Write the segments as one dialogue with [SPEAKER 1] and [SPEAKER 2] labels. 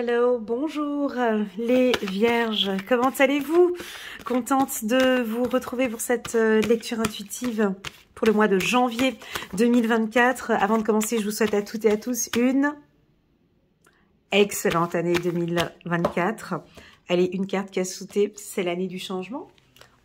[SPEAKER 1] Hello, bonjour les vierges, comment allez-vous? Contente de vous retrouver pour cette lecture intuitive pour le mois de janvier 2024. Avant de commencer, je vous souhaite à toutes et à tous une excellente année 2024. Allez, une carte qui a sauté, c'est l'année du changement.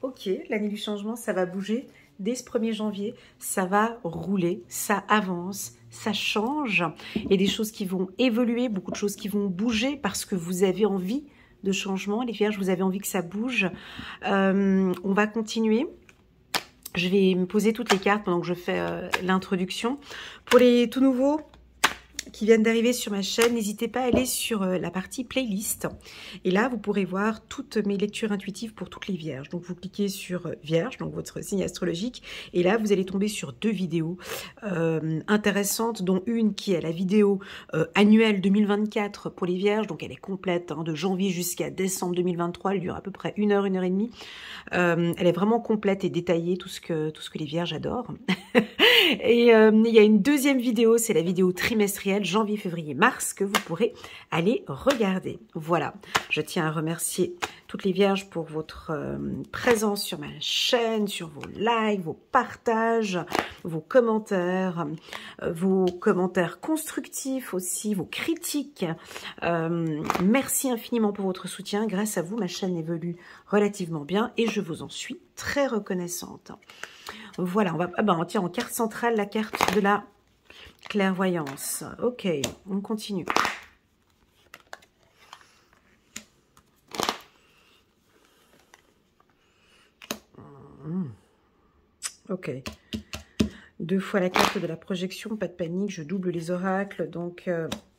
[SPEAKER 1] Ok, l'année du changement, ça va bouger. Dès ce 1er janvier, ça va rouler, ça avance, ça change. Il y a des choses qui vont évoluer, beaucoup de choses qui vont bouger parce que vous avez envie de changement. Les vierges, vous avez envie que ça bouge. On va continuer. Je vais me poser toutes les cartes pendant que je fais l'introduction. Pour les tout nouveaux qui viennent d'arriver sur ma chaîne, n'hésitez pas à aller sur la partie playlist. Et là, vous pourrez voir toutes mes lectures intuitives pour toutes les vierges. Donc, vous cliquez sur vierge, donc votre signe astrologique. Et là, vous allez tomber sur deux vidéos intéressantes, dont une qui est la vidéo annuelle 2024 pour les vierges. Donc, elle est complète, hein, de janvier jusqu'à décembre 2023. Elle dure à peu près 1 heure, 1 heure et demie. Elle est vraiment complète et détaillée, tout ce que les vierges adorent. Et il y a une deuxième vidéo, c'est la vidéo trimestrielle janvier, février, mars que vous pourrez aller regarder. Voilà, je tiens à remercier toutes les vierges pour votre présence sur ma chaîne, sur vos likes, vos partages, vos commentaires constructifs aussi, vos critiques. Merci infiniment pour votre soutien. Grâce à vous, ma chaîne évolue relativement bien et je vous en suis très reconnaissante. Voilà, on va tiens, en carte centrale, la carte de la clairvoyance. Ok, on continue. Ok. 2 fois la carte de la projection, pas de panique, je double les oracles. Donc,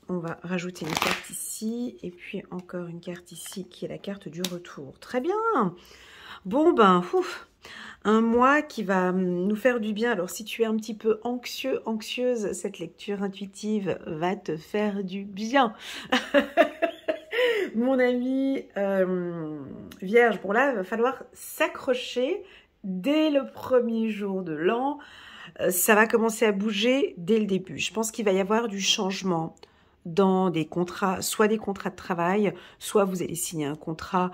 [SPEAKER 1] on va rajouter une carte ici. Et puis, encore une carte ici qui est la carte du retour. Très bien. Bon, ben, ouf. Un mois qui va nous faire du bien. Alors, si tu es un petit peu anxieux, anxieuse, cette lecture intuitive va te faire du bien. Mon ami vierge, bon là, il va falloir s'accrocher dès le 1er jour de l'an. Ça va commencer à bouger dès le début. Je pense qu'il va y avoir du changement dans des contrats, soit des contrats de travail, soit vous allez signer un contrat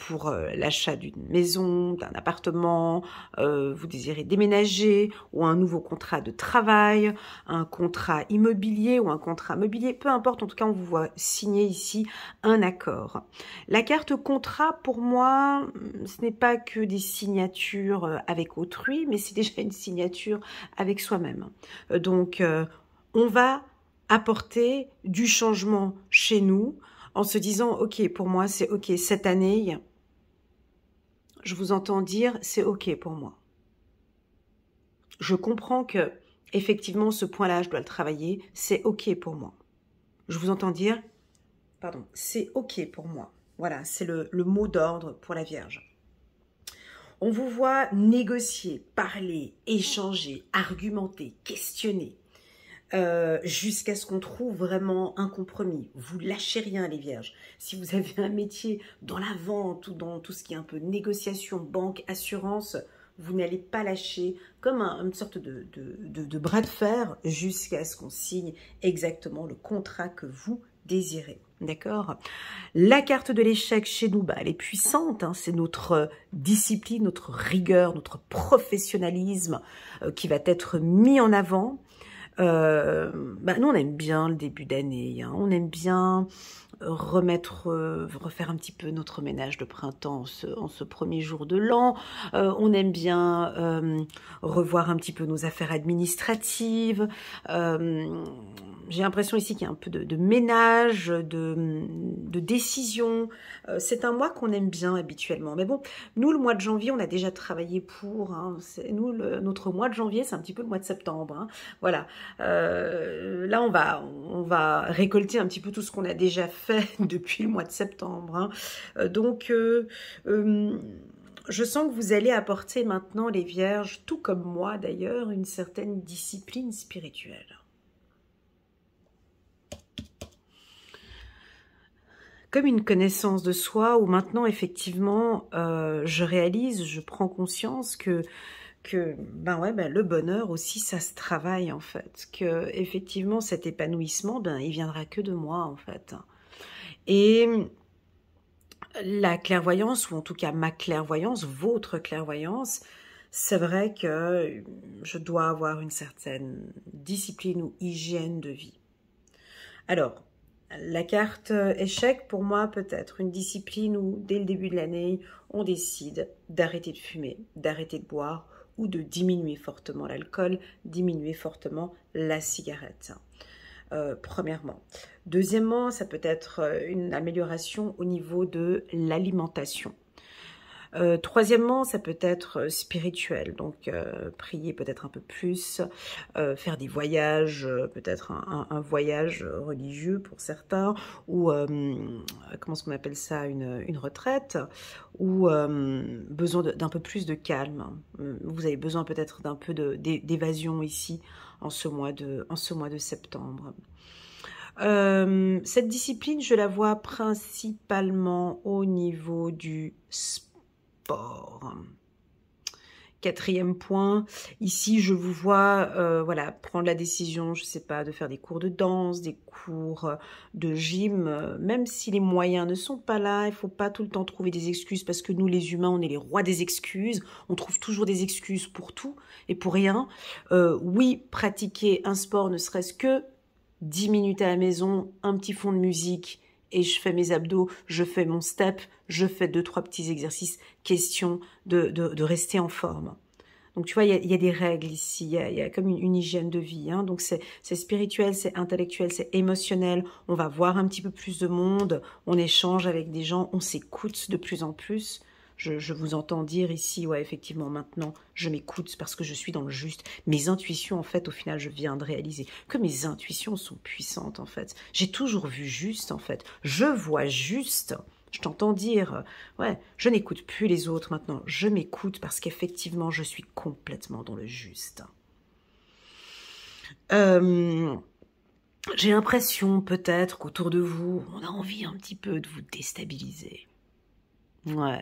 [SPEAKER 1] pour l'achat d'une maison, d'un appartement, vous désirez déménager, ou un nouveau contrat de travail, un contrat immobilier ou un contrat mobilier, peu importe, en tout cas on vous voit signer ici un accord. La carte contrat, pour moi, ce n'est pas que des signatures avec autrui, mais c'est déjà une signature avec soi-même. Donc on va apporter du changement chez nous en se disant, ok, pour moi, c'est ok, cette année, je vous entends dire, c'est ok pour moi. Je comprends que, effectivement, ce point-là, je dois le travailler, c'est ok pour moi. Je vous entends dire, pardon, c'est ok pour moi. Voilà, c'est le mot d'ordre pour la Vierge. On vous voit négocier, parler, échanger, argumenter, questionner, jusqu'à ce qu'on trouve vraiment un compromis. Vous lâchez rien, les vierges. Si vous avez un métier dans la vente ou dans tout ce qui est un peu négociation, banque, assurance, vous n'allez pas lâcher comme une sorte de bras de fer jusqu'à ce qu'on signe exactement le contrat que vous désirez. D'accord? La carte de l'échec chez nous, elle est puissante, hein, c'est notre discipline, notre rigueur, notre professionnalisme qui va être mis en avant. Nous on aime bien le début d'année, hein. On aime bien refaire un petit peu notre ménage de printemps en ce 1er jour de l'an. On aime bien revoir un petit peu nos affaires administratives. J'ai l'impression ici qu'il y a un peu de ménage, de décision. C'est un mois qu'on aime bien habituellement. Mais bon, nous, le mois de janvier, on a déjà travaillé pour. Hein. Nous, notre mois de janvier, c'est un petit peu le mois de septembre. Hein. Voilà. Là, on va récolter un petit peu tout ce qu'on a déjà fait depuis le mois de septembre. Hein. Donc, je sens que vous allez apporter maintenant, les vierges, tout comme moi d'ailleurs, une certaine discipline spirituelle. Comme une connaissance de soi où maintenant, effectivement, je réalise, je prends conscience que le bonheur aussi, ça se travaille en fait. Que effectivement, cet épanouissement, il viendra que de moi en fait. Et la clairvoyance, ou en tout cas ma clairvoyance, votre clairvoyance, c'est vrai que je dois avoir une certaine discipline ou hygiène de vie. Alors, la carte échec, pour moi, peut être une discipline où, dès le début de l'année, on décide d'arrêter de fumer, d'arrêter de boire ou de diminuer fortement l'alcool, diminuer fortement la cigarette. Premièrement. Deuxièmement, ça peut être une amélioration au niveau de l'alimentation. Troisièmement, ça peut être spirituel, donc prier peut-être un peu plus, faire des voyages, peut-être un voyage religieux pour certains, ou comment est-ce qu'on appelle ça, une retraite, ou besoin d'un peu plus de calme. Vous avez besoin peut-être d'un peu d'évasion ici en ce mois de septembre. Cette discipline, je la vois principalement au niveau du sport. Quatrième point, ici je vous vois voilà, prendre la décision, je ne sais pas, de faire des cours de danse, des cours de gym, même si les moyens ne sont pas là, il ne faut pas tout le temps trouver des excuses parce que nous les humains, on est les rois des excuses, on trouve toujours des excuses pour tout et pour rien. Oui, pratiquer un sport ne serait-ce que 10 minutes à la maison, un petit fond de musique, et je fais mes abdos, je fais mon step, je fais 2-3 petits exercices, question de rester en forme. Donc tu vois, il y a des règles ici, il y a comme une hygiène de vie. Hein. Donc c'est spirituel, c'est intellectuel, c'est émotionnel. On va voir un petit peu plus de monde, on échange avec des gens, on s'écoute de plus en plus. Je vous entends dire ici, ouais, effectivement, maintenant, je m'écoute parce que je suis dans le juste. Mes intuitions, en fait, au final, je viens de réaliser que mes intuitions sont puissantes, en fait. J'ai toujours vu juste, en fait. Je vois juste. Je t'entends dire, ouais, je n'écoute plus les autres maintenant. Je m'écoute parce qu'effectivement, je suis complètement dans le juste. J'ai l'impression, peut-être, qu'autour de vous, on a envie un petit peu de vous déstabiliser. Ouais.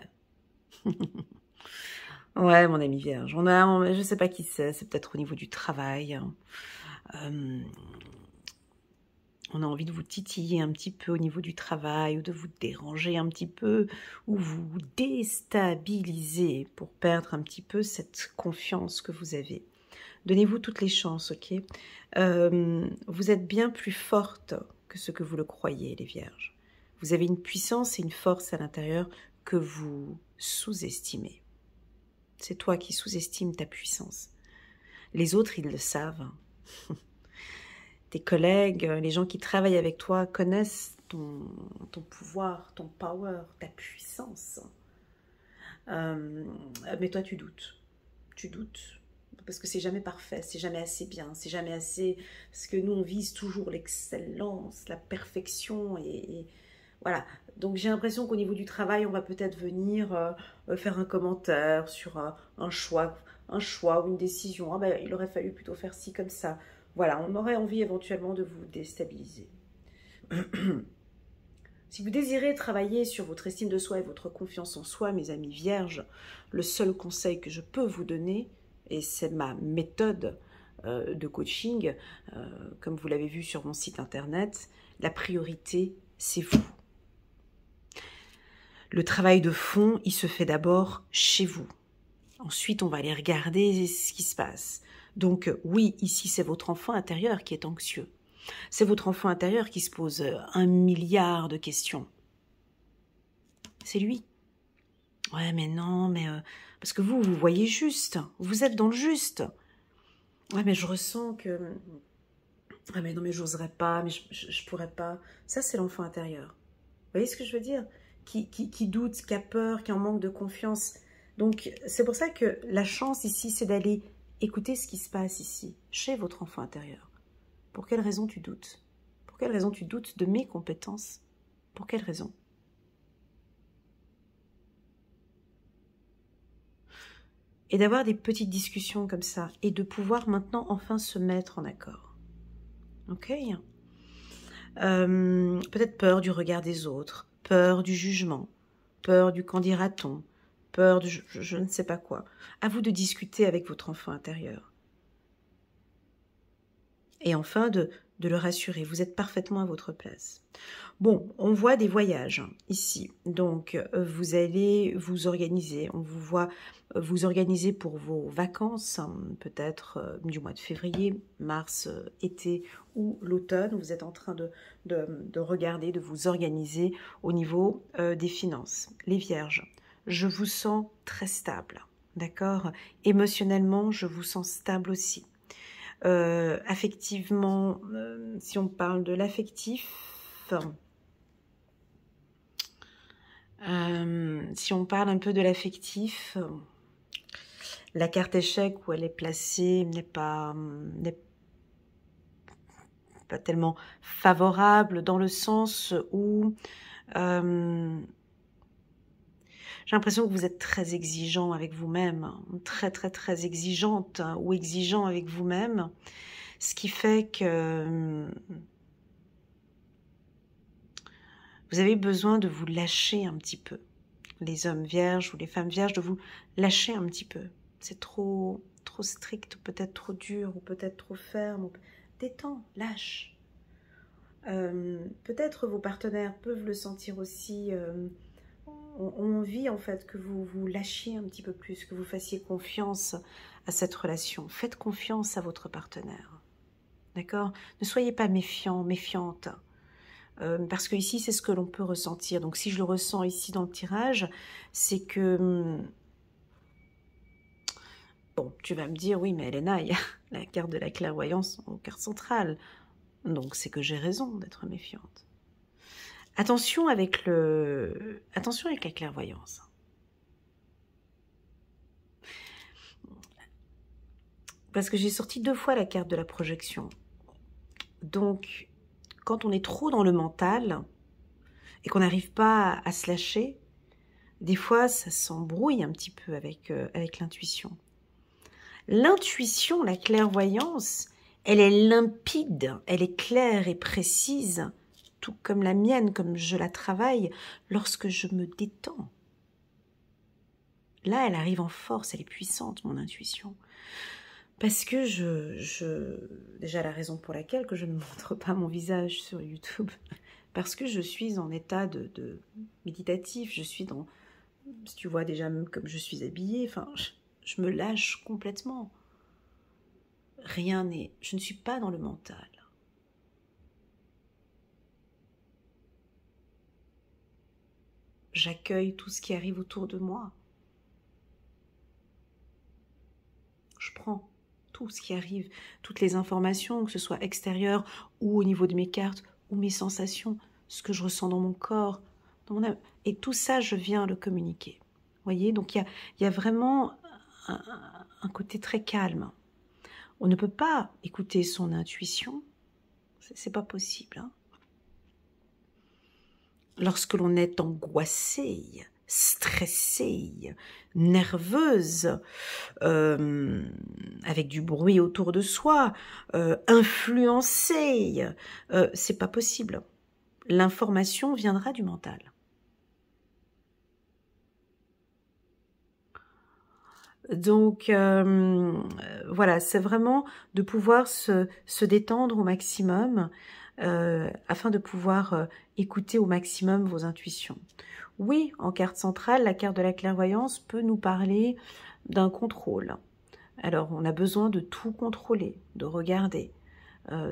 [SPEAKER 1] Ouais, mon ami vierge, je sais pas qui c'est peut-être au niveau du travail. On a envie de vous titiller un petit peu au niveau du travail, ou de vous déranger un petit peu, ou vous déstabiliser pour perdre un petit peu cette confiance que vous avez. Donnez-vous toutes les chances, ok? Vous êtes bien plus forte que ce que vous le croyez, les vierges. Vous avez une puissance et une force à l'intérieur que vous sous-estimez. C'est toi qui sous-estimes ta puissance. Les autres, ils le savent. Tes collègues, les gens qui travaillent avec toi connaissent ton pouvoir, ton power, ta puissance. Mais toi, tu doutes. Tu doutes. Parce que c'est jamais parfait, c'est jamais assez bien, c'est jamais assez... Parce que nous, on vise toujours l'excellence, la perfection et voilà. Donc j'ai l'impression qu'au niveau du travail, on va peut-être venir faire un commentaire sur un choix ou une décision. Ah ben, il aurait fallu plutôt faire ci comme ça. Voilà, on aurait envie éventuellement de vous déstabiliser. Si vous désirez travailler sur votre estime de soi et votre confiance en soi, mes amis vierges, le seul conseil que je peux vous donner, et c'est ma méthode de coaching, comme vous l'avez vu sur mon site internet, la priorité, c'est vous. Le travail de fond, il se fait d'abord chez vous. Ensuite, on va aller regarder ce qui se passe. Donc oui, ici, c'est votre enfant intérieur qui est anxieux. C'est votre enfant intérieur qui se pose 1 milliard de questions. C'est lui. Ouais, mais non, mais... parce que vous voyez juste. Vous êtes dans le juste. Ouais, mais je ressens que... Ah, mais non, mais j'oserais pas, mais je pourrais pas. Ça, c'est l'enfant intérieur. Vous voyez ce que je veux dire? Qui doute, qui a peur, qui en manque de confiance. Donc, c'est pour ça que la chance ici, c'est d'aller écouter ce qui se passe ici, chez votre enfant intérieur. Pour quelle raison tu doutes? Pour quelle raison tu doutes de mes compétences? Pour quelle raison? Et d'avoir des petites discussions comme ça, et de pouvoir maintenant enfin se mettre en accord. Ok? Peut-être peur du regard des autres, peur du jugement, peur du qu'en dira-t-on, peur de je ne sais pas quoi. À vous de discuter avec votre enfant intérieur. Et enfin, de de le rassurer. Vous êtes parfaitement à votre place. Bon, on voit des voyages ici. Donc, vous allez vous organiser. On vous voit vous organiser pour vos vacances, hein, peut-être du mois de février, mars, été ou l'automne. Vous êtes en train de regarder, de vous organiser au niveau des finances. Les vierges, je vous sens très stable, d'accord? Émotionnellement, je vous sens stable aussi. Affectivement, si on parle de l'affectif, si on parle un peu de l'affectif, la carte échec où elle est placée n'est pas tellement favorable dans le sens où j'ai l'impression que vous êtes très exigeant avec vous-même, très exigeante, hein, ou exigeant avec vous-même, ce qui fait que vous avez besoin de vous lâcher un petit peu. Les hommes vierges ou les femmes vierges, de vous lâcher un petit peu. C'est trop strict, ou peut-être trop dur, ou peut-être trop ferme. Détends, lâche. Peut-être vos partenaires peuvent le sentir aussi, ont envie en fait que vous vous lâchiez un petit peu plus, que vous fassiez confiance à cette relation. Faites confiance à votre partenaire. D'accord? Ne soyez pas méfiant, méfiante. Parce que ici, c'est ce que l'on peut ressentir. Donc, si je le ressens ici dans le tirage, c'est que... Bon, tu vas me dire, oui, mais Elena, il y a la carte de la clairvoyance aux cartes centrales. Donc, c'est que j'ai raison d'être méfiante. Attention avec la clairvoyance. Parce que j'ai sorti 2 fois la carte de la projection. Donc, quand on est trop dans le mental et qu'on n'arrive pas à se lâcher, des fois, ça s'embrouille un petit peu avec l'intuition. L'intuition, la clairvoyance, elle est limpide, elle est claire et précise, tout comme la mienne, comme je la travaille, lorsque je me détends. Là, elle arrive en force, elle est puissante, mon intuition. Parce que déjà la raison pour laquelle que je ne montre pas mon visage sur YouTube, parce que je suis en état de méditatif, je suis dans, si tu vois déjà même comme je suis habillée, enfin, je me lâche complètement. Je ne suis pas dans le mental. J'accueille tout ce qui arrive autour de moi. Je prends tout ce qui arrive, toutes les informations, que ce soit extérieures ou au niveau de mes cartes, ou mes sensations, ce que je ressens dans mon corps, dans mon âme. Et tout ça, je viens le communiquer. Vous voyez, donc il y a vraiment un côté très calme. On ne peut pas écouter son intuition, c'est pas possible. Hein. Lorsque l'on est angoissé, stressée, nerveuse, avec du bruit autour de soi, influencée, c'est pas possible. L'information viendra du mental. Donc, voilà, c'est vraiment de pouvoir se détendre au maximum afin de pouvoir écouter au maximum vos intuitions. Oui, en carte centrale, la carte de la clairvoyance peut nous parler d'un contrôle. Alors, on a besoin de tout contrôler, de regarder.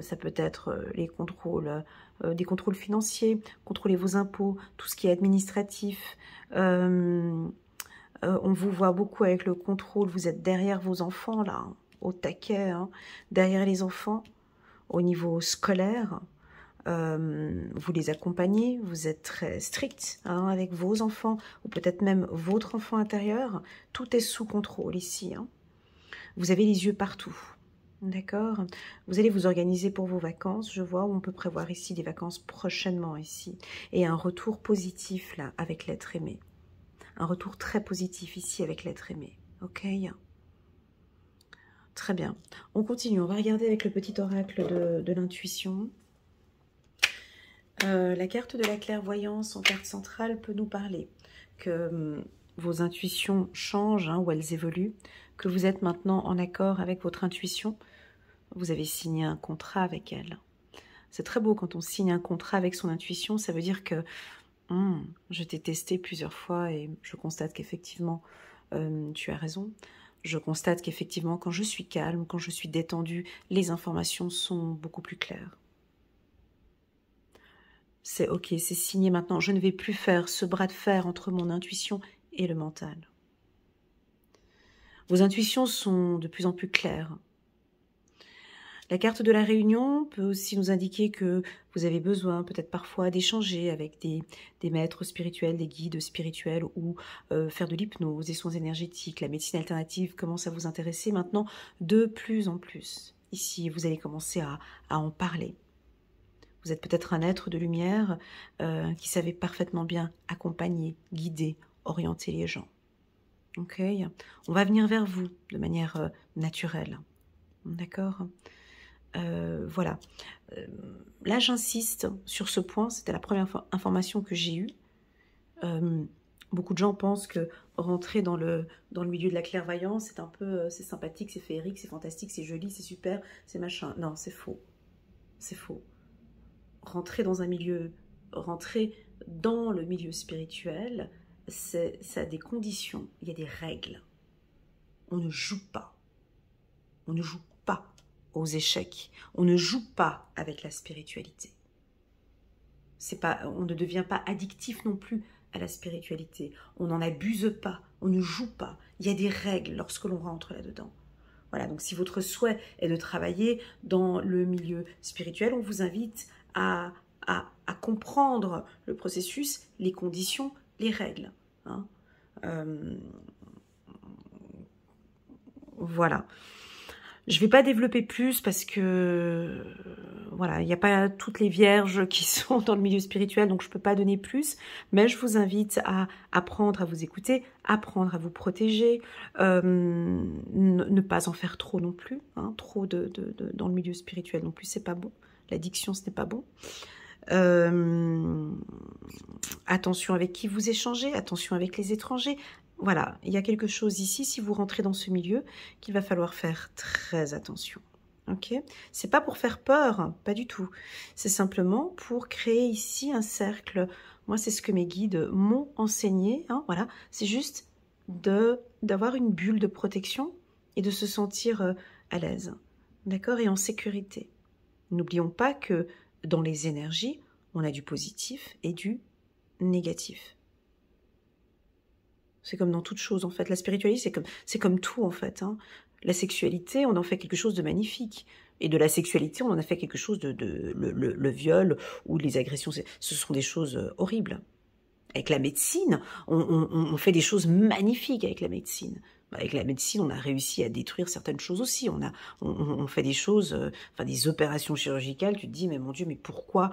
[SPEAKER 1] Ça peut être les contrôles, des contrôles financiers, contrôler vos impôts, tout ce qui est administratif. On vous voit beaucoup avec le contrôle, vous êtes derrière vos enfants, là, hein, au taquet, hein, derrière les enfants, au niveau scolaire. Vous les accompagnez, vous êtes très strict hein, avec vos enfants, ou peut-être même votre enfant intérieur. Tout est sous contrôle ici. Hein. Vous avez les yeux partout. D'accord? Vous allez vous organiser pour vos vacances. Je vois où on peut prévoir ici des vacances prochainement ici. Et un retour positif là avec l'être aimé. Un retour très positif ici avec l'être aimé. Ok? Très bien. On continue. On va regarder avec le petit oracle de l'intuition. La carte de la clairvoyance en carte centrale peut nous parler que vos intuitions changent hein, ou elles évoluent, que vous êtes maintenant en accord avec votre intuition. Vous avez signé un contrat avec elle. C'est très beau quand on signe un contrat avec son intuition. Ça veut dire que je t'ai testé plusieurs fois et je constate qu'effectivement, tu as raison. Je constate qu'effectivement, quand je suis calme, quand je suis détendue, les informations sont beaucoup plus claires. C'est ok, c'est signé maintenant. Je ne vais plus faire ce bras de fer entre mon intuition et le mental. Vos intuitions sont de plus en plus claires. La carte de la réunion peut aussi nous indiquer que vous avez besoin peut-être parfois d'échanger avec des maîtres spirituels, des guides spirituels ou faire de l'hypnose, des soins énergétiques. La médecine alternative commence à vous intéresser maintenant de plus en plus. Ici, vous allez commencer à en parler. Vous êtes peut-être un être de lumière qui savait parfaitement bien accompagner, guider, orienter les gens. Ok, on va venir vers vous de manière naturelle. D'accord ? Voilà. Là, j'insiste sur ce point. C'était la première information que j'ai eue. Beaucoup de gens pensent que rentrer dans le milieu de la clairvoyance, c'est un peu, c'est sympathique, c'est féerique, c'est fantastique, c'est joli, c'est super, c'est machin. Non, c'est faux. C'est faux. Rentrer dans le milieu spirituel, ça a des conditions, il y a des règles. On ne joue pas. On ne joue pas aux échecs. On ne joue pas avec la spiritualité. On ne devient pas addictif non plus à la spiritualité. On n'en abuse pas. On ne joue pas. Il y a des règles lorsque l'on rentre là-dedans. Voilà, donc si votre souhait est de travailler dans le milieu spirituel, on vous invite à comprendre le processus, les conditions, les règles. Hein. Voilà. Je ne vais pas développer plus parce que voilà, il n'y a pas toutes les vierges qui sont dans le milieu spirituel, donc je ne peux pas donner plus, mais je vous invite à apprendre à vous écouter, apprendre à vous protéger, ne pas en faire trop non plus, hein, trop dans le milieu spirituel non plus, c'est pas bon. L'addiction, ce n'est pas bon. Attention avec qui vous échangez, attention avec les étrangers. Voilà, il y a quelque chose ici, si vous rentrez dans ce milieu, qu'il va falloir faire très attention. Ok ? C'est pas pour faire peur, hein, pas du tout. C'est simplement pour créer ici un cercle. Moi, c'est ce que mes guides m'ont enseigné. Hein, voilà, c'est juste d'avoir une bulle de protection et de se sentir à l'aise, d'accord, et en sécurité. N'oublions pas que dans les énergies, on a du positif et du négatif. C'est comme dans toute chose, en fait. La spiritualité, c'est comme tout, en fait. Hein. La sexualité, on en fait quelque chose de magnifique. Et de la sexualité, on en a fait quelque chose le viol ou les agressions. Ce sont des choses horribles. Avec la médecine, on fait des choses magnifiques avec la médecine. Avec la médecine, on a réussi à détruire certaines choses aussi. On fait des choses, des opérations chirurgicales. Tu te dis, mais mon Dieu, mais pourquoi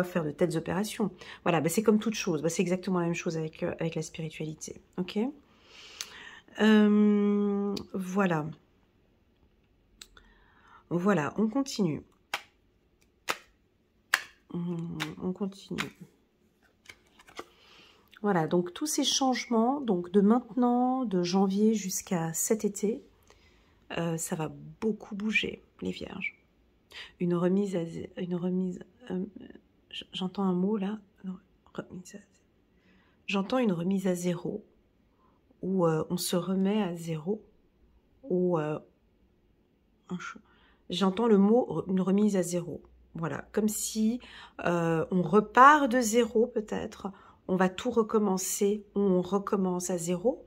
[SPEAKER 1] faire de telles opérations? Voilà, c'est comme toute chose. C'est exactement la même chose avec la spiritualité. Ok. Voilà. Voilà, on continue. On continue. Voilà, donc tous ces changements, donc de maintenant, de janvier jusqu'à cet été, ça va beaucoup bouger, les vierges. J'entends un mot là, j'entends une remise à zéro, où on se remet à zéro, ou j'entends le mot une remise à zéro. Voilà, comme si on repart de zéro peut-être, on va tout recommencer, ou on recommence à zéro.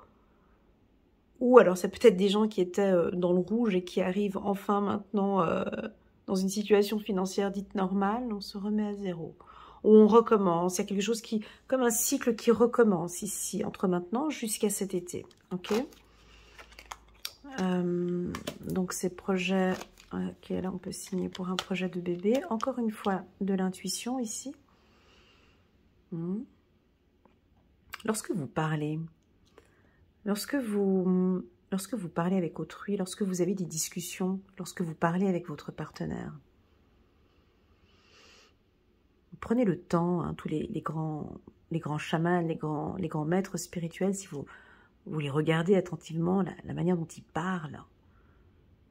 [SPEAKER 1] Ou alors c'est peut-être des gens qui étaient dans le rouge et qui arrivent enfin maintenant dans une situation financière dite normale, on se remet à zéro. Ou on recommence, il y a quelque chose comme un cycle qui recommence ici, entre maintenant jusqu'à cet été. Ok. Donc ces projets, ok, là on peut signer pour un projet de bébé. Encore une fois, de l'intuition ici. Lorsque vous parlez, lorsque vous parlez avec autrui, lorsque vous avez des discussions, lorsque vous parlez avec votre partenaire, prenez le temps, hein, tous les grands chamans, les grands maîtres spirituels, si vous les regardez attentivement, la manière dont ils parlent,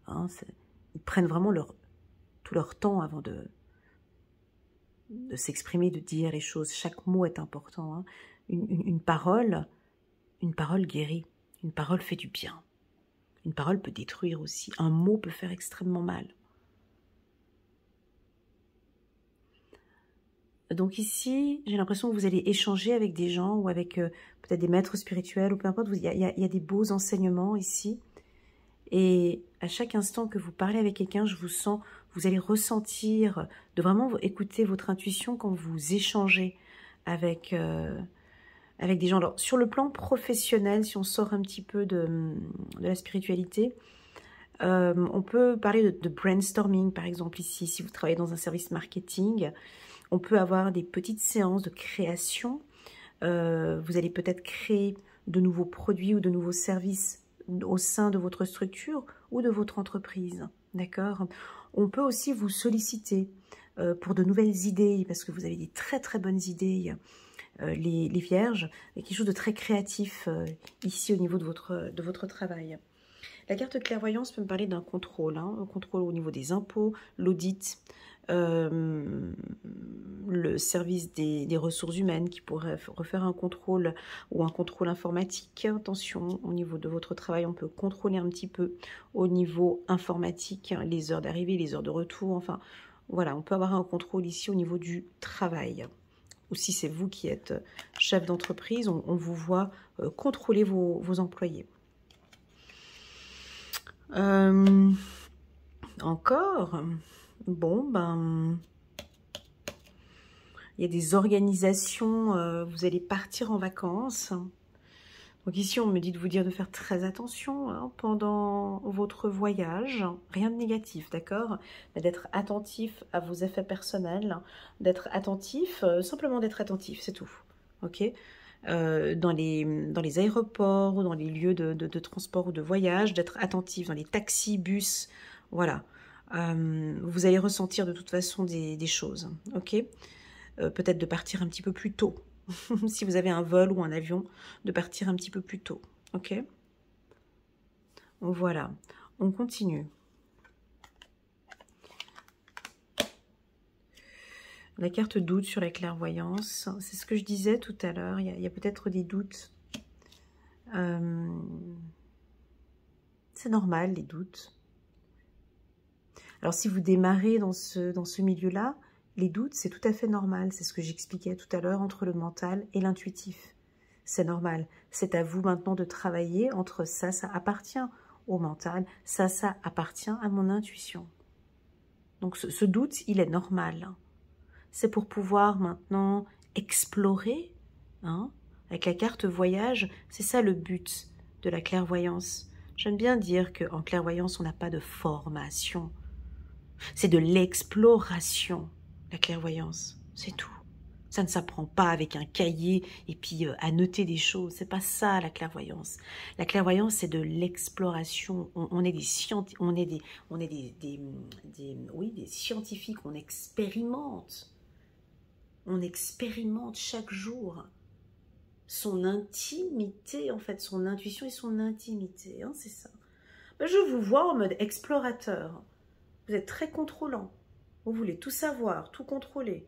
[SPEAKER 1] hein, ils prennent vraiment tout leur temps avant de s'exprimer, de dire les choses. Chaque mot est important. Hein. Une parole guérit. Une parole fait du bien. Une parole peut détruire aussi. Un mot peut faire extrêmement mal. Donc ici, j'ai l'impression que vous allez échanger avec des gens ou avec peut-être des maîtres spirituels ou peu importe. Il y a des beaux enseignements ici. Et à chaque instant que vous parlez avec quelqu'un, je vous sens, vous allez ressentir, de vraiment écouter votre intuition quand vous échangez avec des gens. Alors, sur le plan professionnel, si on sort un petit peu de la spiritualité, on peut parler de brainstorming, par exemple, ici, si vous travaillez dans un service marketing. On peut avoir des petites séances de création. Vous allez peut-être créer de nouveaux produits ou de nouveaux services au sein de votre structure ou de votre entreprise. D'accord? On peut aussi vous solliciter pour de nouvelles idées, parce que vous avez des très très bonnes idées, les vierges, et quelque chose de très créatif ici au niveau de votre travail. La carte clairvoyance peut me parler d'un contrôle, hein, un contrôle au niveau des impôts, l'audit, le service des ressources humaines qui pourrait refaire un contrôle ou un contrôle informatique. Attention, au niveau de votre travail, on peut contrôler un petit peu au niveau informatique, hein, les heures d'arrivée, les heures de retour, enfin voilà, on peut avoir un contrôle ici au niveau du travail. Ou si c'est vous qui êtes chef d'entreprise, on vous voit contrôler vos employés. Encore, bon, ben, il y a des organisations, vous allez partir en vacances. Donc ici, on me dit de vous dire de faire très attention hein, pendant votre voyage. Rien de négatif, d'accord? Mais d'être attentif à vos effets personnels, d'être attentif, simplement d'être attentif, c'est tout, ok? Dans les aéroports, ou dans les lieux de transport ou de voyage, d'être attentif, dans les taxis, bus, voilà. Vous allez ressentir de toute façon des choses, ok? Peut-être de partir un petit peu plus tôt, si vous avez un vol ou un avion, de partir un petit peu plus tôt, ok? Voilà, on continue. La carte doute sur la clairvoyance, c'est ce que je disais tout à l'heure, il y a peut-être des doutes. C'est normal, les doutes. Alors, si vous démarrez dans ce milieu-là, les doutes, c'est tout à fait normal. C'est ce que j'expliquais tout à l'heure entre le mental et l'intuitif. C'est normal. C'est à vous maintenant de travailler entre ça appartient au mental, ça appartient à mon intuition. Donc, ce doute, il est normal. C'est pour pouvoir maintenant explorer, hein, avec la carte voyage, c'est ça le but de la clairvoyance. J'aime bien dire qu'en clairvoyance, on n'a pas de formation. C'est de l'exploration, la clairvoyance, c'est tout. Ça ne s'apprend pas avec un cahier et puis à noter des choses. C'est pas ça la clairvoyance. La clairvoyance, c'est de l'exploration. On est des scientifiques, des scientifiques. On expérimente. On expérimente chaque jour son intimité, en fait, son intuition et son intimité. Hein, c'est ça. Ben, je vous vois en mode explorateur. Vous êtes très contrôlant. Vous voulez tout savoir, tout contrôler.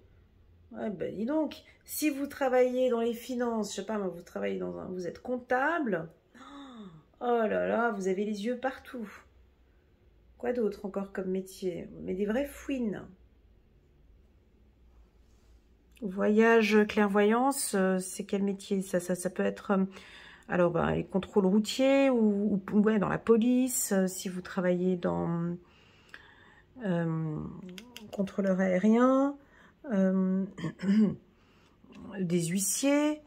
[SPEAKER 1] Ouais, ben dis donc, si vous travaillez dans les finances, je sais pas, vous travaillez vous êtes comptable. Oh là là, vous avez les yeux partout. Quoi d'autre encore comme métier? Mais des vraies fouines. Voyage, clairvoyance, c'est quel métier? Ça peut être, alors, ben, les contrôles routiers ou ouais, dans la police, si vous travaillez dans contrôleur aérien, des huissiers,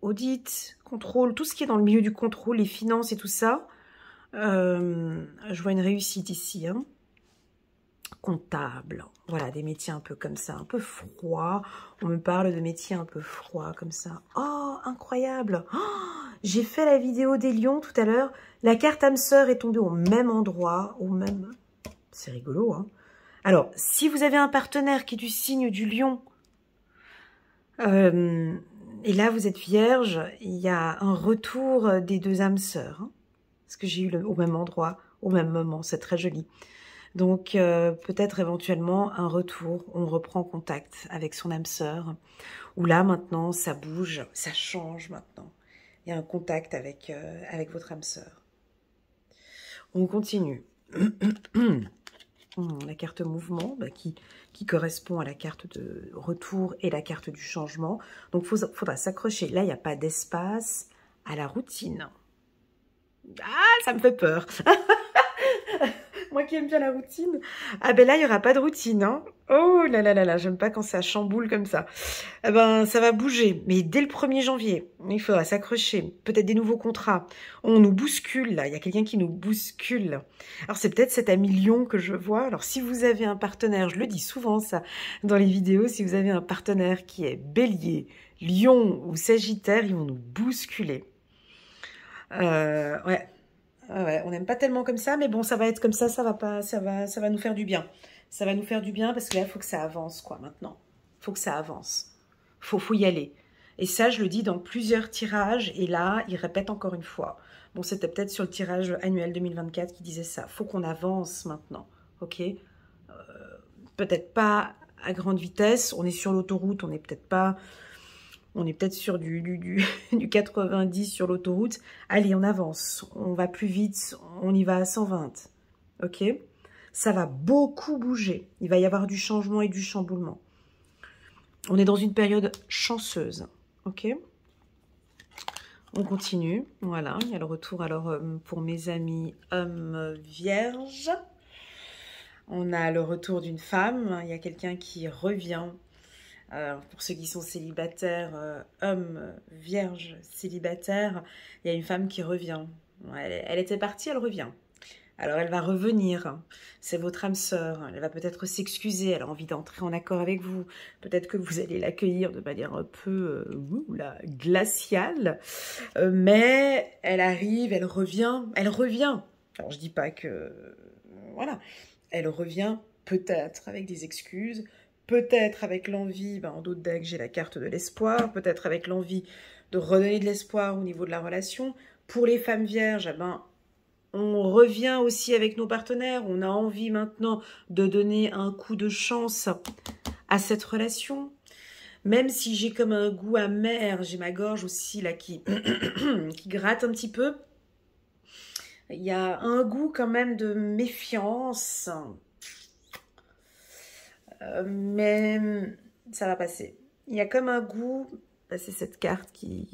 [SPEAKER 1] audit, contrôle, tout ce qui est dans le milieu du contrôle, les finances et tout ça. Je vois une réussite ici, hein. Comptable, voilà, des métiers un peu comme ça, un peu froid. On me parle de métiers un peu froids comme ça. Oh, incroyable! Oh, j'ai fait la vidéo des lions tout à l'heure. La carte âme sœur est tombée au même endroit, au même... C'est rigolo, hein? Alors, si vous avez un partenaire qui est du signe du lion, et là vous êtes vierge, il y a un retour des deux âmes sœurs, hein, parce que j'ai eu au même endroit, au même moment. C'est très joli. Donc, peut-être éventuellement un retour. On reprend contact avec son âme sœur. Où là, maintenant, ça bouge, ça change maintenant. Il y a un contact avec, avec votre âme sœur. On continue. La carte mouvement qui correspond à la carte de retour et la carte du changement. Donc, il faudra s'accrocher. Là, il n'y a pas d'espace à la routine. Ah, ça me fait peur. Moi qui aime bien la routine. Ah ben là, il n'y aura pas de routine. Hein. Oh là là là là, j'aime pas quand ça chamboule comme ça. Eh ben, ça va bouger. Mais dès le 1er janvier, il faudra s'accrocher. Peut-être des nouveaux contrats. On nous bouscule, là. Il y a quelqu'un qui nous bouscule. Alors, c'est peut-être cet ami lion que je vois. Alors, si vous avez un partenaire, je le dis souvent, ça, dans les vidéos, si vous avez un partenaire qui est bélier, lion ou sagittaire, ils vont nous bousculer. Ouais. Ouais, on n'aime pas tellement comme ça, mais bon, ça va être comme ça va nous faire du bien. Ça va nous faire du bien parce que là, il faut que ça avance, quoi, maintenant. Il faut que ça avance. Faut y aller. Et ça, je le dis dans plusieurs tirages, et là, il répète encore une fois. Bon, c'était peut-être sur le tirage annuel 2024 qui disait ça. Faut qu'on avance maintenant, ok? Peut-être pas à grande vitesse, on est sur l'autoroute, on n'est peut-être pas... On est peut-être sur du 90 sur l'autoroute. Allez, on avance. On va plus vite. On y va à 120. Ok? Ça va beaucoup bouger. Il va y avoir du changement et du chamboulement. On est dans une période chanceuse. Ok? On continue. Voilà. Il y a le retour alors pour mes amis hommes vierges. On a le retour d'une femme. Il y a quelqu'un qui revient. Pour ceux qui sont célibataires, hommes, vierges, célibataires, il y a une femme qui revient. Elle était partie, elle revient. Alors elle va revenir. C'est votre âme sœur. Elle va peut-être s'excuser. Elle a envie d'entrer en accord avec vous. Peut-être que vous allez l'accueillir de manière un peu glaciale. Mais elle arrive, elle revient. Elle revient. Alors je dis pas que... voilà. Elle revient peut-être avec des excuses. Peut-être avec l'envie, en d'autres decks, j'ai la carte de l'espoir. Peut-être avec l'envie de redonner de l'espoir au niveau de la relation. Pour les femmes vierges, on revient aussi avec nos partenaires. On a envie maintenant de donner un coup de chance à cette relation. Même si j'ai comme un goût amer, j'ai ma gorge aussi là qui gratte un petit peu. Il y a un goût quand même de méfiance. Mais ça va passer. Il y a comme un goût, c'est cette carte qui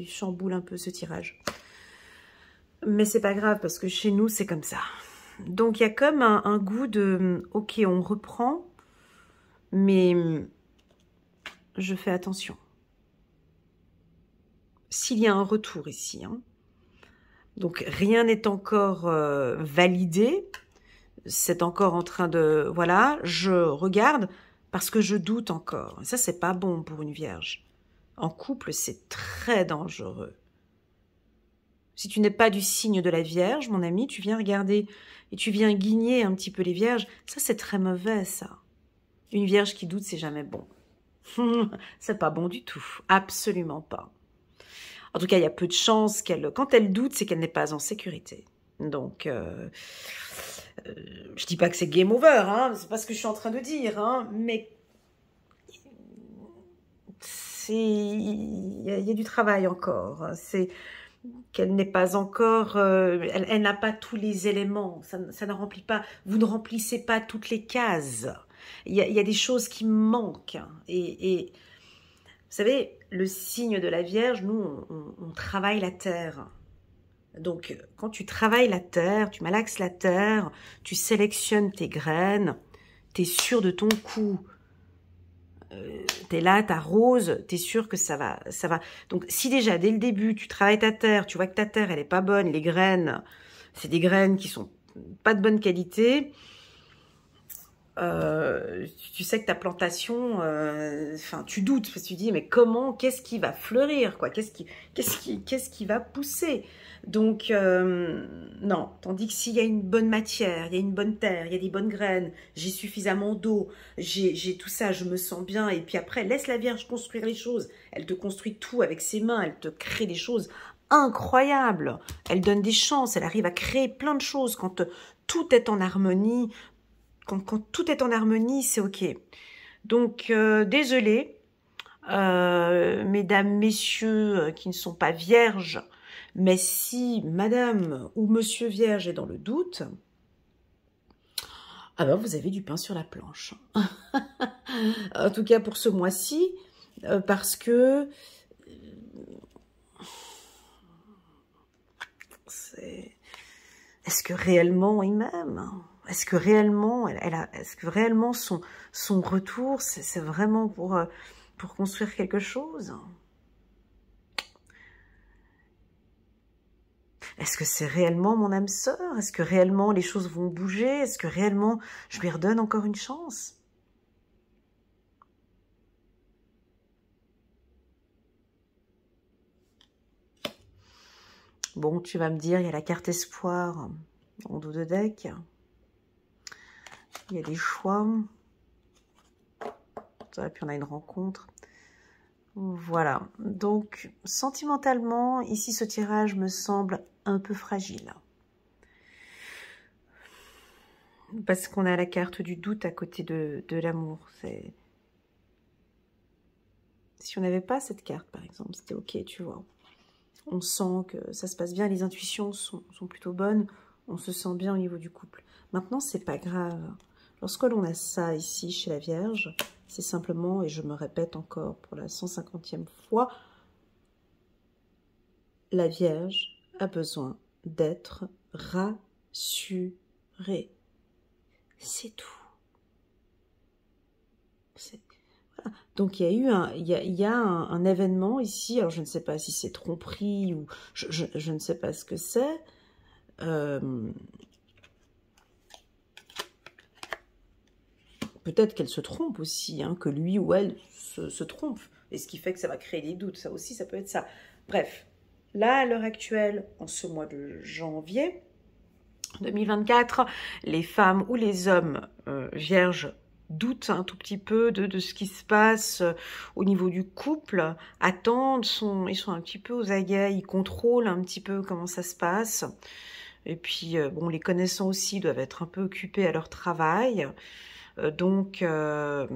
[SPEAKER 1] chamboule un peu ce tirage. Mais c'est pas grave parce que chez nous c'est comme ça. Donc il y a comme un goût de, ok, on reprend, mais je fais attention. S'il y a un retour ici, hein. Donc rien n'est encore validé. C'est encore en train de... Voilà, je regarde parce que je doute encore. Ça, c'est pas bon pour une vierge. En couple, c'est très dangereux. Si tu n'es pas du signe de la Vierge, mon ami, tu viens regarder et tu viens guigner un petit peu les vierges. Ça, c'est très mauvais, ça. Une vierge qui doute, c'est jamais bon. C'est pas bon du tout. Absolument pas. En tout cas, il y a peu de chances qu'elle... Quand elle doute, c'est qu'elle n'est pas en sécurité. Donc... je dis pas que c'est game over, hein, c'est pas ce que je suis en train de dire, hein, mais il y a du travail encore. C'est qu'elle n'est pas encore, elle n'a pas tous les éléments, ça ne remplit pas, vous ne remplissez pas toutes les cases. Il y a des choses qui manquent. Et vous savez, le signe de la Vierge, nous, on travaille la terre. Donc, quand tu travailles la terre, tu malaxes la terre, tu sélectionnes tes graines, tu es sûr de ton coup. Tu es là, tu arroses, tu es sûr que ça va. Donc, si déjà, dès le début, tu travailles ta terre, tu vois que ta terre, elle n'est pas bonne, les graines, c'est des graines qui sont pas de bonne qualité, tu sais que ta plantation, tu doutes, parce que tu dis, mais comment, qu'est-ce qui va fleurir, quoi, qu'est-ce qui va pousser? Donc, non, tandis que s'il y a une bonne matière, il y a une bonne terre, il y a des bonnes graines, j'ai suffisamment d'eau, j'ai tout ça, je me sens bien, et puis après, laisse la Vierge construire les choses, elle te construit tout avec ses mains, elle te crée des choses incroyable. Elle donne des chances, elle arrive à créer plein de choses. Quand tout est en harmonie, quand tout est en harmonie, c'est ok. Donc, désolée, mesdames, messieurs qui ne sont pas vierges, mais si madame ou monsieur vierge est dans le doute, ah ben vous avez du pain sur la planche. En tout cas pour ce mois-ci, parce que est-ce que réellement il m'aime? Est-ce que réellement, est-ce que réellement son retour, c'est vraiment pour construire quelque chose? Est-ce que c'est réellement mon âme sœur? Est-ce que réellement les choses vont bouger? Est-ce que réellement je lui redonne encore une chance? Bon, tu vas me dire, il y a la carte espoir en dos de deck. Il y a des choix. Et puis on a une rencontre. Voilà. Donc, sentimentalement, ici, ce tirage me semble un peu fragile. Parce qu'on a la carte du doute à côté de l'amour. Si on n'avait pas cette carte, par exemple, c'était ok, tu vois. On sent que ça se passe bien, les intuitions sont plutôt bonnes, on se sent bien au niveau du couple. Maintenant, c'est pas grave. Lorsque l'on a ça ici chez la Vierge, c'est simplement, et je me répète encore pour la 150e fois, la Vierge a besoin d'être rassurée. C'est tout. Voilà. Donc il y a un événement ici, alors je ne sais pas si c'est tromperie ou je ne sais pas ce que c'est. Peut-être qu'elle se trompe aussi, hein, que lui ou elle se trompe. Et ce qui fait que ça va créer des doutes. Ça aussi, ça peut être ça. Bref, là, à l'heure actuelle, en ce mois de janvier 2024, les femmes ou les hommes vierges doutent un tout petit peu de ce qui se passe au niveau du couple, attendent, ils sont un petit peu aux aguets, ils contrôlent un petit peu comment ça se passe. Et puis, bon, les connaissants aussi doivent être un peu occupés à leur travail. Donc voilà,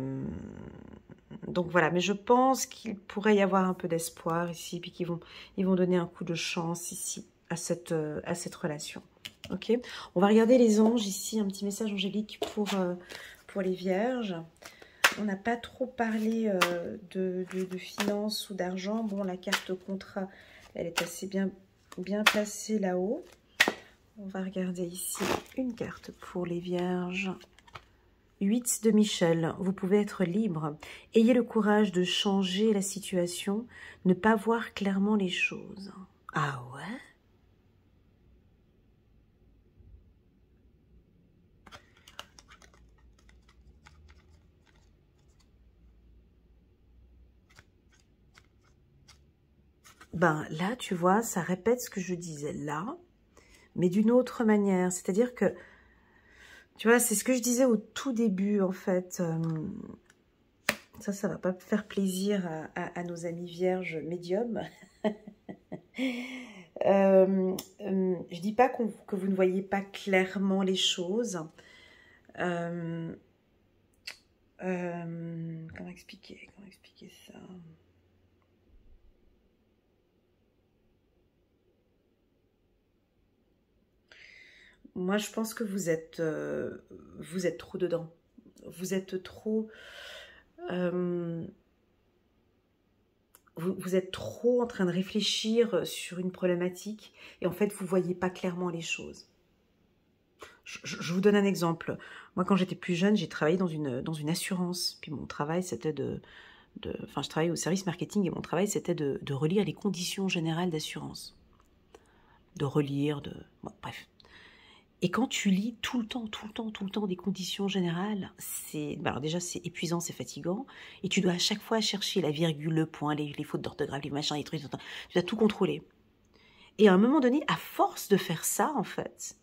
[SPEAKER 1] mais je pense qu'il pourrait y avoir un peu d'espoir ici, puis qu'ils vont donner un coup de chance ici à cette relation. Ok, on va regarder les anges ici, un petit message angélique pour les vierges. On n'a pas trop parlé de finances ou d'argent. Bon, la carte contrat, elle est assez bien placée là-haut. On va regarder ici une carte pour les vierges. 8 de Michel, vous pouvez être libre. Ayez le courage de changer la situation, ne pas voir clairement les choses. Ah ouais? Ben là, tu vois, ça répète ce que je disais là, mais d'une autre manière. C'est-à-dire que, tu vois, c'est ce que je disais au tout début, en fait. Ça va pas faire plaisir à nos amis vierges médiums. Je dis pas que vous ne voyez pas clairement les choses. Comment expliquer ça? Moi, je pense que vous êtes trop dedans. Vous êtes trop... vous êtes trop en train de réfléchir sur une problématique et en fait, vous ne voyez pas clairement les choses. Je vous donne un exemple. Moi, quand j'étais plus jeune, j'ai travaillé dans une assurance. Puis mon travail, c'était enfin, je travaillais au service marketing et mon travail, c'était de relire les conditions générales d'assurance. De relire, bon, bref. Et quand tu lis tout le temps des conditions générales, alors déjà c'est épuisant, c'est fatigant, et tu dois à chaque fois chercher la virgule, le point, les fautes d'orthographe, les machins, les trucs, tu dois tout contrôler. Et à un moment donné, à force de faire ça, en fait,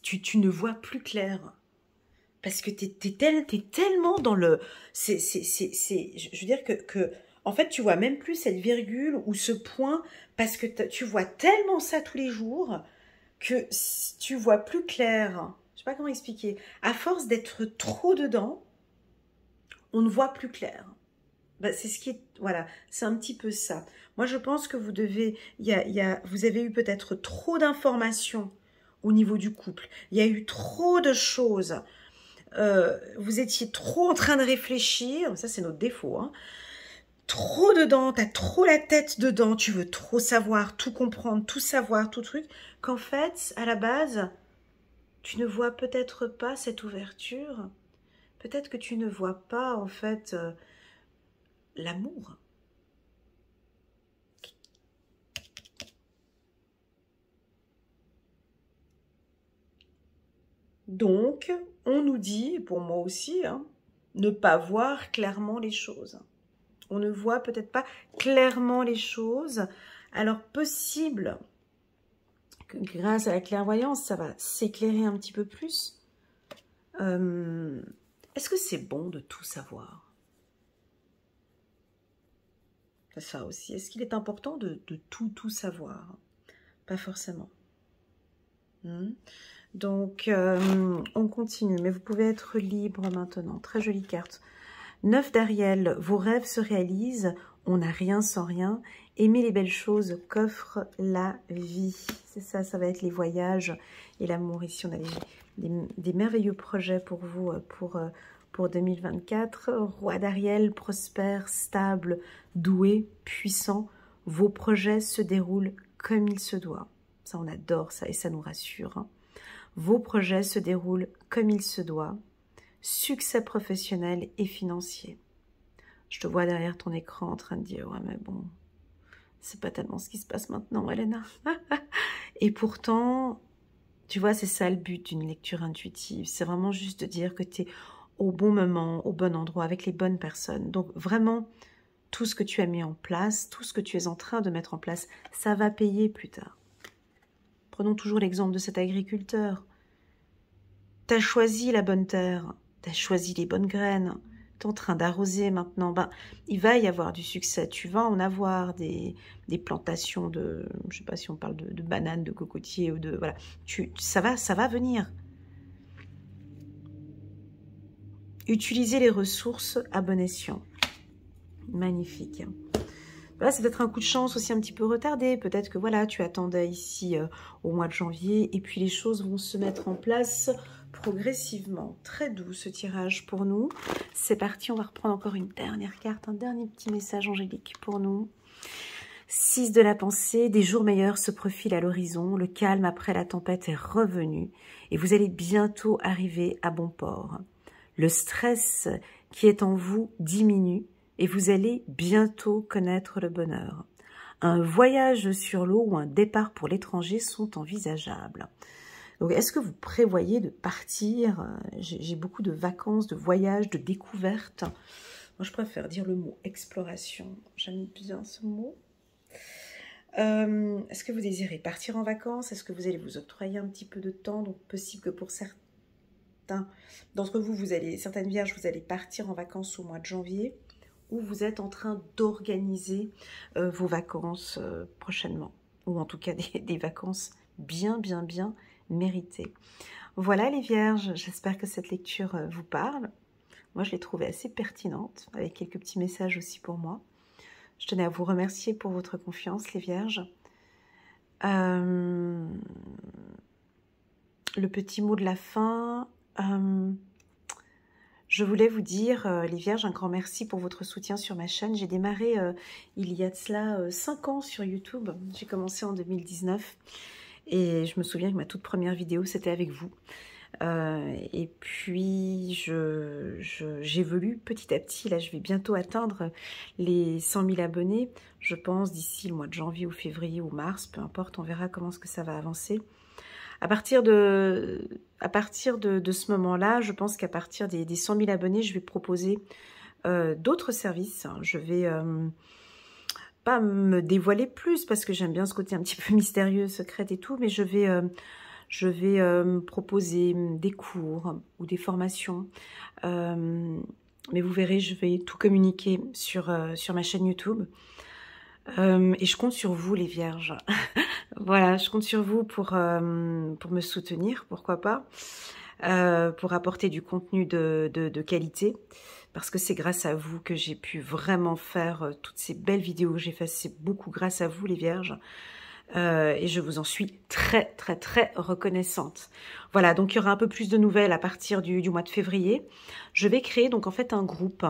[SPEAKER 1] tu ne vois plus clair. Parce que t'es tellement dans le... Je veux dire que En fait, tu vois même plus cette virgule ou ce point parce que tu vois tellement ça tous les jours que tu vois plus clair. Je sais pas comment expliquer. À force d'être trop dedans, on ne voit plus clair. Ben, c'est ce qui est, voilà, c'est un petit peu ça. Moi, je pense que vous devez, vous avez eu peut-être trop d'informations au niveau du couple. Il y a eu trop de choses. Vous étiez trop en train de réfléchir. Ça, c'est notre défaut, hein. Trop dedans, t'as trop la tête dedans, tu veux trop savoir, tout comprendre, tout savoir, tout truc, qu'en fait, à la base, tu ne vois peut-être pas cette ouverture. Peut-être que tu ne vois pas, en fait, l'amour. Donc, on nous dit, pour moi aussi, hein, ne pas voir clairement les choses. On ne voit peut-être pas clairement les choses. Alors, possible que grâce à la clairvoyance, ça va s'éclairer un petit peu plus. Est-ce que c'est bon de tout savoir? C'est ça aussi. Est-ce qu'il est important de tout savoir? Pas forcément. Donc, on continue. Mais vous pouvez être libre maintenant. Très jolie carte. 9 d'Ariel, vos rêves se réalisent, on n'a rien sans rien. Aimez les belles choses qu'offre la vie. C'est ça, ça va être les voyages et l'amour. Ici, on a des merveilleux projets pour vous pour 2024. Roi d'Ariel, prospère, stable, doué, puissant. Vos projets se déroulent comme il se doit. Ça, on adore ça et ça nous rassure. Hein. Vos projets se déroulent comme il se doit. Succès professionnel et financier. Je te vois derrière ton écran en train de dire « Ouais, mais bon, c'est pas tellement ce qui se passe maintenant, Elena. » Et pourtant, tu vois, c'est ça le but d'une lecture intuitive. C'est vraiment juste de dire que tu es au bon moment, au bon endroit, avec les bonnes personnes. Donc vraiment, tout ce que tu as mis en place, tout ce que tu es en train de mettre en place, ça va payer plus tard. Prenons toujours l'exemple de cet agriculteur. Tu as choisi la bonne terre. Tu as choisi les bonnes graines, tu es en train d'arroser maintenant, ben, il va y avoir du succès, tu vas en avoir des plantations de, je ne sais pas si on parle de bananes, de cocotiers, ou de, voilà, ça va venir. Utilisez les ressources à bon escient. Magnifique. Voilà, c'est peut-être un coup de chance aussi un petit peu retardé, peut-être que voilà, tu attendais ici au mois de janvier, et puis les choses vont se mettre en place progressivement. Très doux ce tirage pour nous. C'est parti, on va reprendre encore une dernière carte, un dernier petit message angélique pour nous. 6 de la pensée, des jours meilleurs se profilent à l'horizon, le calme après la tempête est revenu et vous allez bientôt arriver à bon port. Le stress qui est en vous diminue et vous allez bientôt connaître le bonheur. Un voyage sur l'eau ou un départ pour l'étranger sont envisageables. Donc, est-ce que vous prévoyez de partir? J'ai beaucoup de vacances, de voyages, de découvertes. Moi, je préfère dire le mot exploration. J'aime bien ce mot. Est-ce que vous désirez partir en vacances? Est-ce que vous allez vous octroyer un petit peu de temps? Donc, possible que pour certains d'entre vous, certaines vierges, vous allez partir en vacances au mois de janvier, ou vous êtes en train d'organiser vos vacances prochainement. Ou en tout cas, des vacances bien méritées. Voilà les vierges, j'espère que cette lecture vous parle. Moi, je l'ai trouvée assez pertinente, avec quelques petits messages aussi pour moi. Je tenais à vous remercier pour votre confiance, les vierges. Le petit mot de la fin. Je voulais vous dire, les vierges, un grand merci pour votre soutien sur ma chaîne. J'ai démarré il y a de cela 5 ans sur YouTube. J'ai commencé en 2019. Et je me souviens que ma toute première vidéo, c'était avec vous. Et puis, j'évolue petit à petit. Là, je vais bientôt atteindre les 100 000 abonnés. Je pense d'ici le mois de janvier ou février ou mars, peu importe, on verra comment est-ce que ça va avancer. À partir de ce moment-là, je pense qu'à partir des 100 000 abonnés, je vais proposer d'autres services. Je vais pas me dévoiler plus parce que j'aime bien ce côté un petit peu mystérieux, secret et tout, mais je vais proposer des cours ou des formations mais vous verrez, je vais tout communiquer sur ma chaîne YouTube. Et je compte sur vous, les vierges. Voilà, je compte sur vous pour me soutenir, pourquoi pas, pour apporter du contenu de qualité, parce que c'est grâce à vous que j'ai pu vraiment faire toutes ces belles vidéos que j'ai faites. C'est beaucoup grâce à vous, les vierges. Et je vous en suis très très très reconnaissante. Voilà, donc il y aura un peu plus de nouvelles à partir du mois de février. Je vais créer donc en fait un groupe,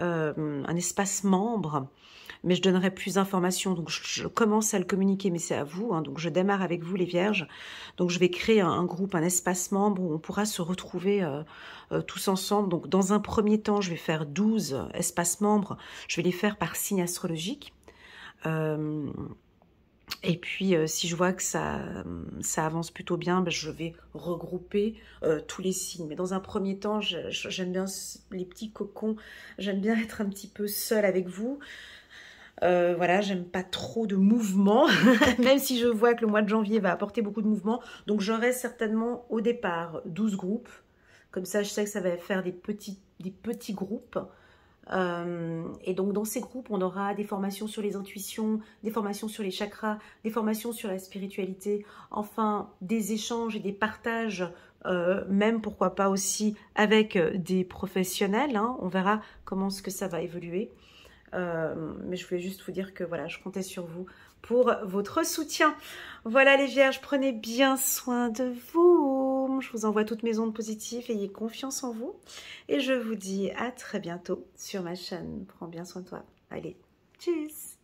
[SPEAKER 1] un espace membre, mais je donnerai plus d'informations. Donc je commence à le communiquer, mais c'est à vous, hein, donc je démarre avec vous, les vierges. Donc je vais créer un groupe, un espace membre où on pourra se retrouver tous ensemble. Donc dans un premier temps, je vais faire 12 espaces membres. Je vais les faire par signe astrologique. Et puis, si je vois que ça avance plutôt bien, ben, je vais regrouper tous les signes. Mais dans un premier temps, j'aime bien les petits cocons. J'aime bien être un petit peu seule avec vous. Voilà, j'aime pas trop de mouvement, même si je vois que le mois de janvier va apporter beaucoup de mouvement. Donc, j'aurai certainement au départ 12 groupes. Comme ça, je sais que ça va faire des petits groupes. Et donc dans ces groupes, on aura des formations sur les intuitions, des formations sur les chakras, des formations sur la spiritualité, enfin des échanges et des partages, même pourquoi pas aussi avec des professionnels, hein. On verra comment est-ce que ça va évoluer. Mais je voulais juste vous dire que voilà, je comptais sur vous pour votre soutien. Voilà les vierges, prenez bien soin de vous. Je vous envoie toutes mes ondes positives, ayez confiance en vous. Et je vous dis à très bientôt sur ma chaîne. Prends bien soin de toi. Allez, tchuss!